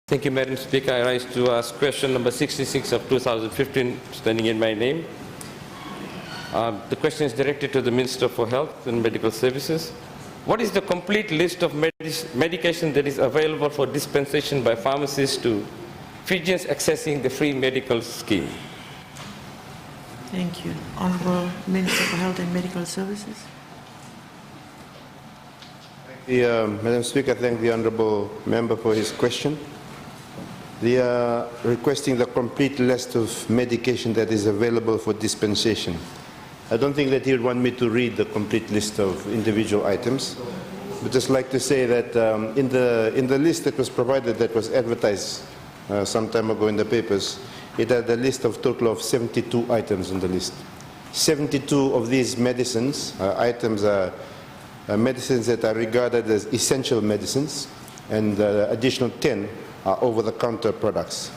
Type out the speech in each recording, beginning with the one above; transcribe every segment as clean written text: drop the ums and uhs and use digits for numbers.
Thank you, Madam Speaker. I rise to ask question number 66 of 2015, standing in my name. The question is directed to the Minister for Health and Medical Services. What is the complete list of medication that is available for dispensation by pharmacists to Fijians accessing the free medical scheme? Thank you. Honourable Minister for Health and Medical Services. Madam Speaker, I thank the Honourable Member for his question. They are requesting the complete list of medication that is available for dispensation. I don't think that he would want me to read the complete list of individual items, but just like to say that in the list that was provided, that was advertised some time ago in the papers, it had a list of total of 72 items on the list. 72 of these medicines items are medicines that are regarded as essential medicines, and additional 10 are over-the-counter products.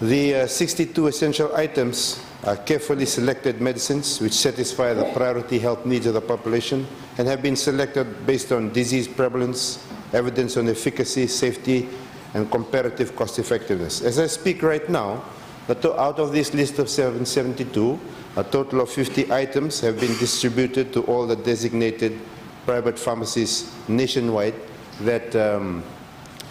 The 62 essential items are carefully selected medicines which satisfy the priority health needs of the population and have been selected based on disease prevalence, evidence on efficacy, safety, and comparative cost-effectiveness. As I speak right now, out of this list of 772, a total of 50 items have been distributed to all the designated private pharmacies nationwide that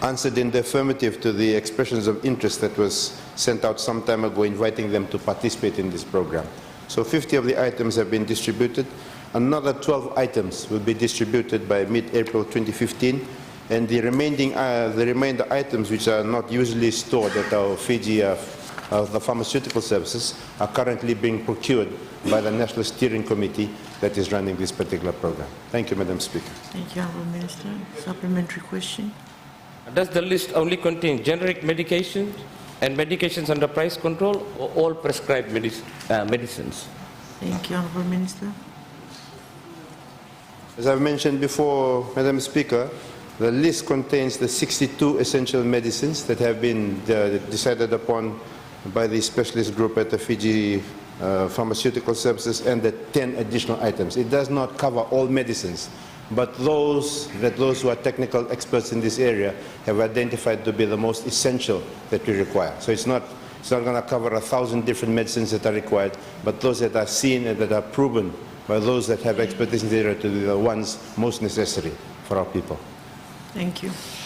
answered in the affirmative to the expressions of interest that was sent out some time ago inviting them to participate in this program. So 50 of the items have been distributed. Another 12 items will be distributed by mid-April 2015, and the remainder items which are not usually stored at our Fiji the pharmaceutical services are currently being procured by the National Steering Committee that is running this particular program. Thank you, Madam Speaker. Thank you, Honourable Minister. Supplementary question. Does the list only contain generic medications and medications under price control, or all prescribed medicines? Thank you, Honourable Minister. As I've mentioned before, Madam Speaker, the list contains the 62 essential medicines that have been decided upon by the specialist group at the Fiji Pharmaceutical Services, and the 10 additional items. It does not cover all medicines, but those who are technical experts in this area have identified to be the most essential that we require. So it's not going to cover 1,000 different medicines that are required, but those that are seen and that are proven by those that have expertise in the area to be the ones most necessary for our people. Thank you.